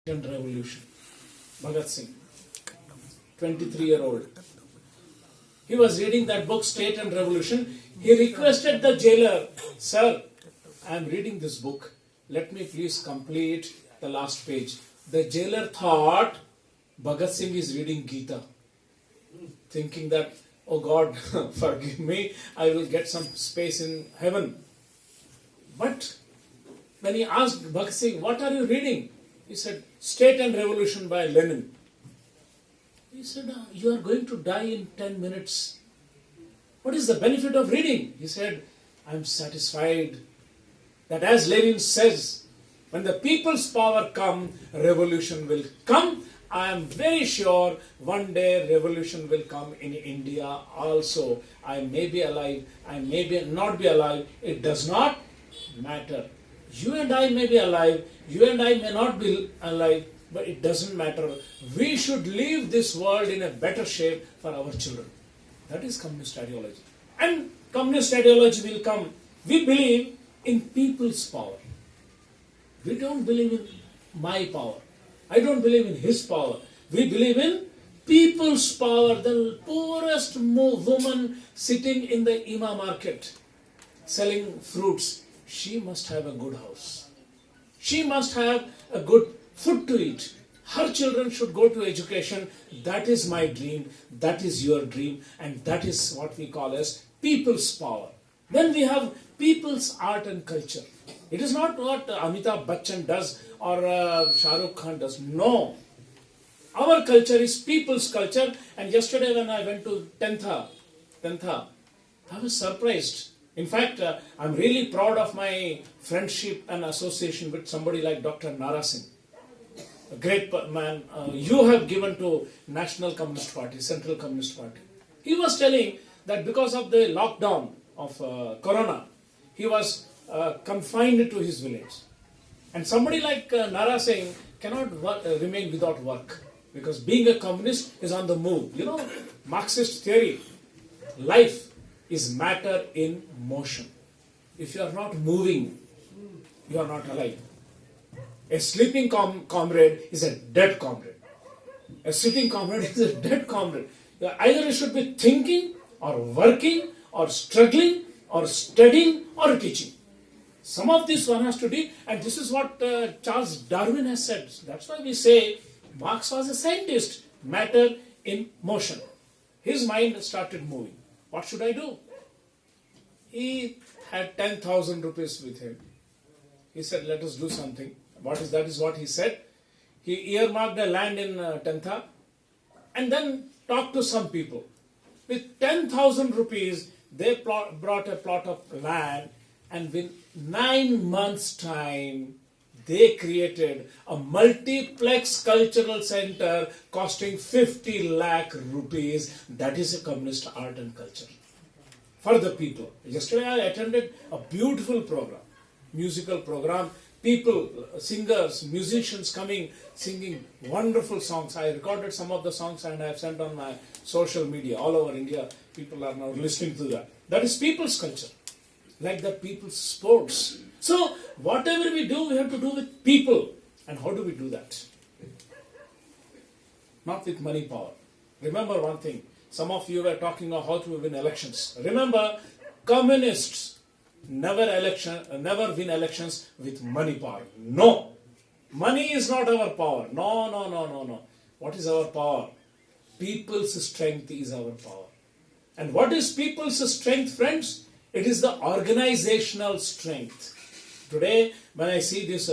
Revolution. Bhagat Singh, 23-year-old. He was reading that book, State and Revolution. He requested the jailer, "Sir, I am reading this book. Let me please complete the last page." The jailer thought Bhagat Singh is reading Gita, thinking that, "Oh God, forgive me, I will get some space in heaven." But when he asked Bhagat Singh, "What are you reading?" He said, "State and Revolution by Lenin." He said, "You are going to die in 10 minutes. What is the benefit of reading?" He said, "I am satisfied that as Lenin says, when the people's power come, revolution will come. I am very sure one day revolution will come in India also. I may be alive, I may not be alive. It does not matter. You and I may be alive, you and I may not be alive, but it doesn't matter. We should leave this world in a better shape for our children." That is communist ideology. And communist ideology will come. We believe in people's power. We don't believe in my power. I don't believe in his power. We believe in people's power. The poorest woman sitting in the Ima market selling fruits, she must have a good house. She must have a good food to eat. Her children should go to education. That is my dream. That is your dream. And that is what we call as people's power. Then we have people's art and culture. It is not what Amitabh Bachchan does or Shah Rukh Khan does. No. Our culture is people's culture. And yesterday when I went to Tentha, I was surprised. In fact, I'm really proud of my friendship and association with somebody like Dr. Nara Singh, a great man. You have given to National Communist Party, Central Communist Party. He was telling that because of the lockdown of Corona, he was confined to his village. And somebody like Nara Singh cannot remain without work, because being a communist is on the move. You know, Marxist theory, life is matter in motion. If you are not moving, you are not alive. A sleeping comrade is a dead comrade. A sitting comrade is a dead comrade. Either you should be thinking or working or struggling or studying or teaching. Some of this one has to do, and this is what Charles Darwin has said. That's why we say Marx was a scientist. Matter in motion. His mind started moving. What should I do? He had 10,000 rupees with him. He said, "Let us do something." That is what he said. He earmarked a land in Tentha and then talked to some people. With 10,000 rupees, they brought a plot of land, and within 9 months' time, they created a multiplex cultural center costing 50 lakh rupees. That is a communist art and culture for the people. Yesterday I attended a beautiful program, musical program. People, singers, musicians coming, singing wonderful songs. I recorded some of the songs and I have sent on my social media. All over India, people are now listening to that. That is people's culture. Like that, people's sports. So, whatever we do, we have to do with people. And how do we do that? Not with money power. Remember one thing. Some of you were talking about how to win elections. Remember, communists never win elections with money power. No. Money is not our power. No. What is our power? People's strength is our power. And what is people's strength, friends? It is the organizational strength. Today, when I see this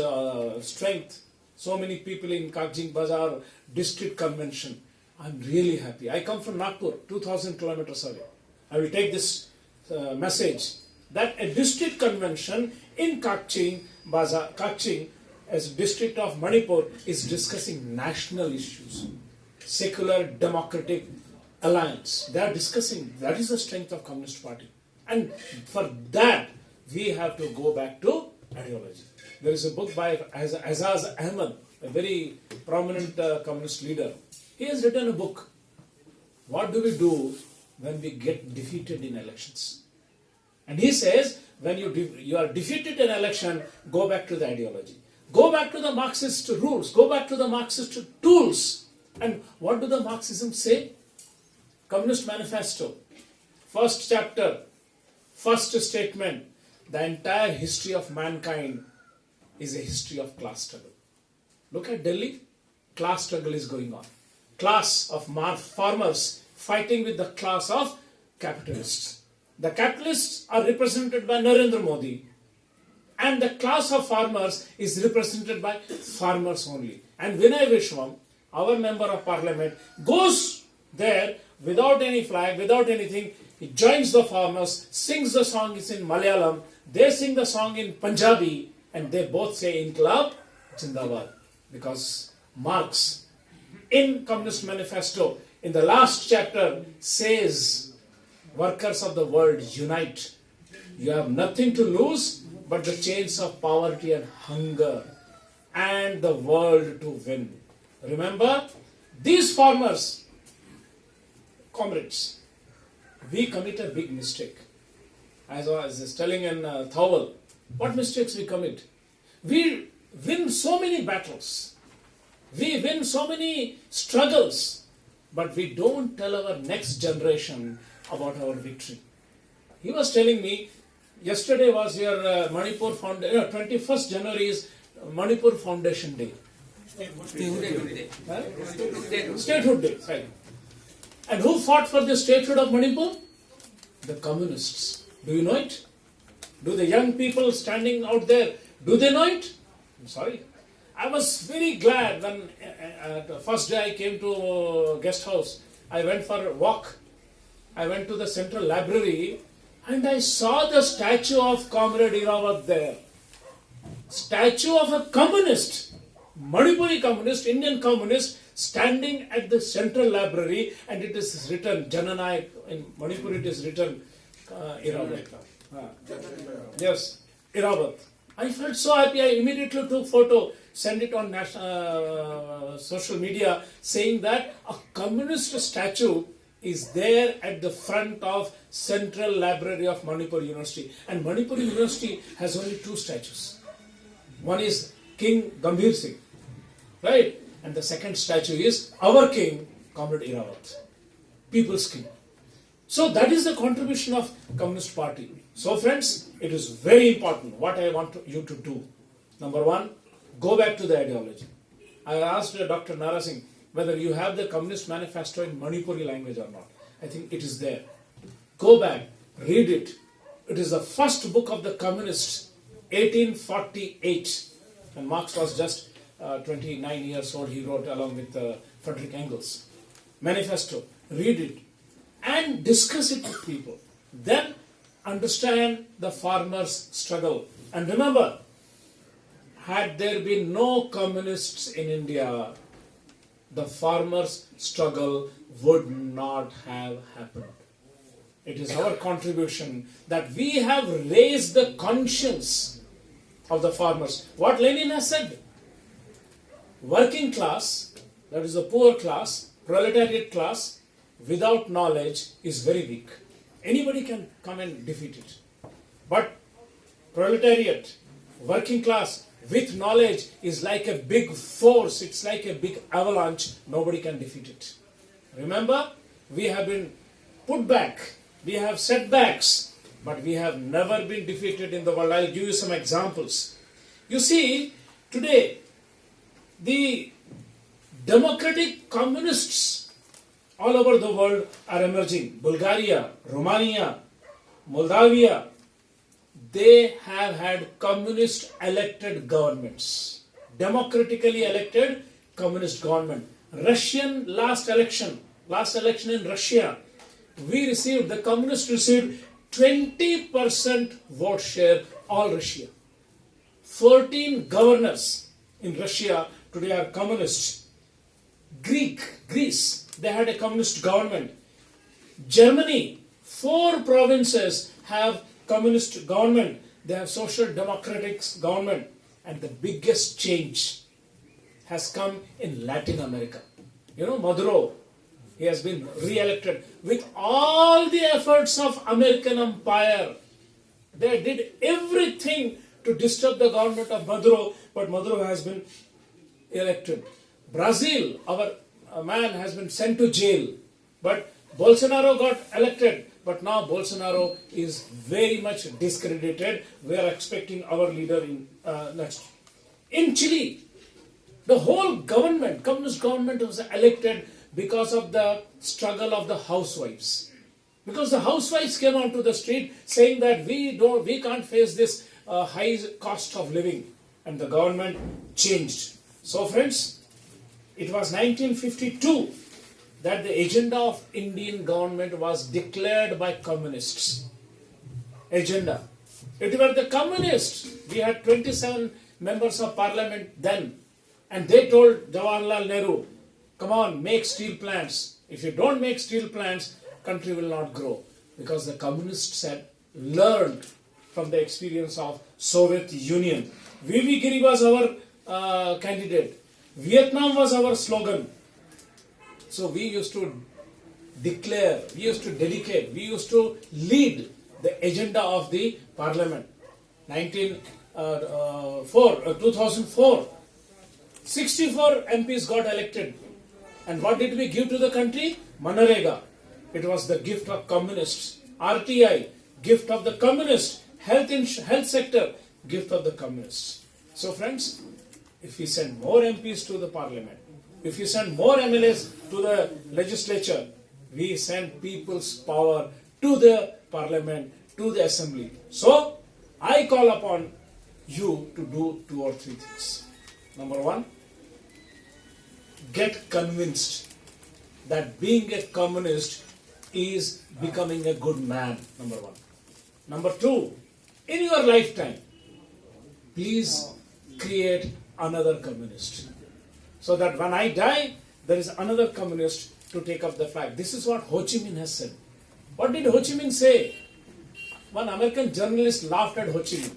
strength, so many people in KAKCHING Bazaar district convention, I'm really happy. I come from Nagpur, 2,000 kilometers away. I will take this message that a district convention in KAKCHING Bazaar, KAKCHING as district of Manipur, is discussing national issues, secular democratic alliance. They are discussing. That is the strength of Communist Party. And for that, we have to go back to ideology. There is a book by Azaz Ahmed, a very prominent communist leader. He has written a book. What do we do when we get defeated in elections? And he says, when you are defeated in election, go back to the ideology. Go back to the Marxist rules. Go back to the Marxist tools. And what do the Marxism say? Communist Manifesto. First chapter. First statement. The entire history of mankind is a history of class struggle. Look at Delhi. Class struggle is going on. Class of farmers fighting with the class of capitalists. The capitalists are represented by Narendra Modi. And the class of farmers is represented by farmers only. And Vinay Vishwam, our member of parliament, goes there without any flag, without anything. He joins the farmers, sings the song is in Malayalam, they sing the song in Punjabi, and they both say Inqilab Jindabad. Because Marx, in Communist Manifesto, in the last chapter, says, workers of the world, unite. You have nothing to lose but the chains of poverty and hunger, and the world to win. Remember, these farmers, comrades, we commit a big mistake. As I was telling in Thowell, what mistakes we commit? We win so many battles. We win so many struggles, but we don't tell our next generation about our victory. He was telling me, yesterday was your Manipur Foundation, 21st January is Manipur Foundation Day. Statehood Day, right. And who fought for the statehood of Manipur? The communists. Do you know it? Do the young people standing out there, do they know it? I'm sorry. I was very glad when the first day I came to guest house, I went for a walk. I went to the central library and I saw the statue of Comrade Irawat there. Statue of a communist, Manipuri communist, Indian communist, standing at the central library, and it is written, Jananayak, in Manipur it is written, Irawat. Yes, Irawat. I felt so happy, I immediately took photo, sent it on national, social media, saying that a communist statue is there at the front of Central Library of Manipur University. And Manipur University has only two statues. One is King Gambhir Singh, right? And the second statue is our king, Comrade Irawat, People's King. So that is the contribution of Communist Party. So friends, it is very important what I want you to do. Number one, go back to the ideology. I asked Dr. Nara Singh whether you have the Communist Manifesto in Manipuri language or not. I think it is there. Go back, read it. It is the first book of the communists, 1848. And Marx was just 29 years old, he wrote along with Frederick Engels. Manifesto, read it and discuss it with people. Then understand the farmers' struggle. And remember, had there been no communists in India, the farmers' struggle would not have happened. It is our contribution that we have raised the conscience of the farmers. What Lenin has said, working class, that is the poor class, proletariat class, without knowledge is very weak. Anybody can come and defeat it. But proletariat, working class, with knowledge is like a big force, it's like a big avalanche, nobody can defeat it. Remember, we have been put back, we have setbacks, but we have never been defeated in the world. I'll give you some examples. You see, today, the democratic communists all over the world are emerging. Bulgaria, Romania, Moldavia, they have had communist elected governments. Democratically elected communist government. Russian last election in Russia, the communists received 20% vote share, all Russia. 14 governors in Russia today are communists. Greece, they had a communist government. Germany, 4 provinces have communist government. They have social democratic government. And the biggest change has come in Latin America. You know, Maduro, he has been re-elected with all the efforts of American empire. They did everything to disturb the government of Maduro, but Maduro has been elected. Brazil, our man has been sent to jail, but Bolsonaro got elected, but now Bolsonaro is very much discredited. We are expecting our leader in next. In Chile, the whole government, communist government, was elected because of the struggle of the housewives. Because the housewives came onto the street saying that we can't face this high cost of living, and the government changed. So friends, it was 1952 that the agenda of Indian government was declared by communists. Agenda. It were the communists. We had 27 members of parliament then, and they told Jawaharlal Nehru, come on, make steel plants. If you don't make steel plants, country will not grow. Because the communists had learned from the experience of Soviet Union. V.V. Giri was our candidate. Vietnam was our slogan. So we used to declare, we used to dedicate, we used to lead the agenda of the parliament. 2004, 64 MPs got elected. And what did we give to the country? Manarega. It was the gift of communists. RTI, gift of the communists. Health sector, gift of the communists. So friends, if we send more MPs to the parliament, if we send more MLAs to the legislature, we send people's power to the parliament, to the assembly. So, I call upon you to do 2 or 3 things. Number 1, get convinced that being a communist is becoming a good man. Number 1. Number 2, in your lifetime, please create another communist. So that when I die, there is another communist to take up the flag. This is what Ho Chi Minh has said. What did Ho Chi Minh say? One American journalist laughed at Ho Chi Minh.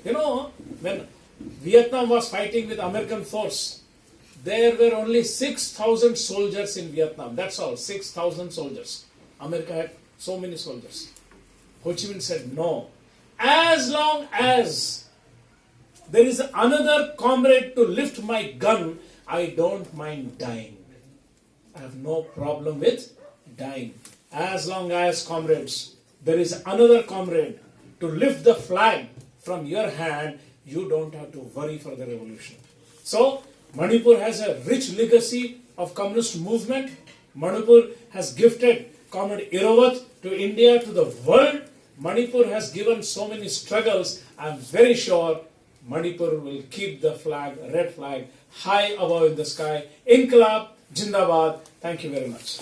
You know, when Vietnam was fighting with American force, there were only 6,000 soldiers in Vietnam. That's all, 6,000 soldiers. America had so many soldiers. Ho Chi Minh said, no. As long as there is another comrade to lift my gun, I don't mind dying. I have no problem with dying. As long as, comrades, there is another comrade to lift the flag from your hand, you don't have to worry for the revolution. So, Manipur has a rich legacy of communist movement. Manipur has gifted Comrade Irovat to India, to the world. Manipur has given so many struggles. I am very sure Manipur will keep the flag, red flag, high above in the sky. Inqilab, Jindabad. Thank you very much.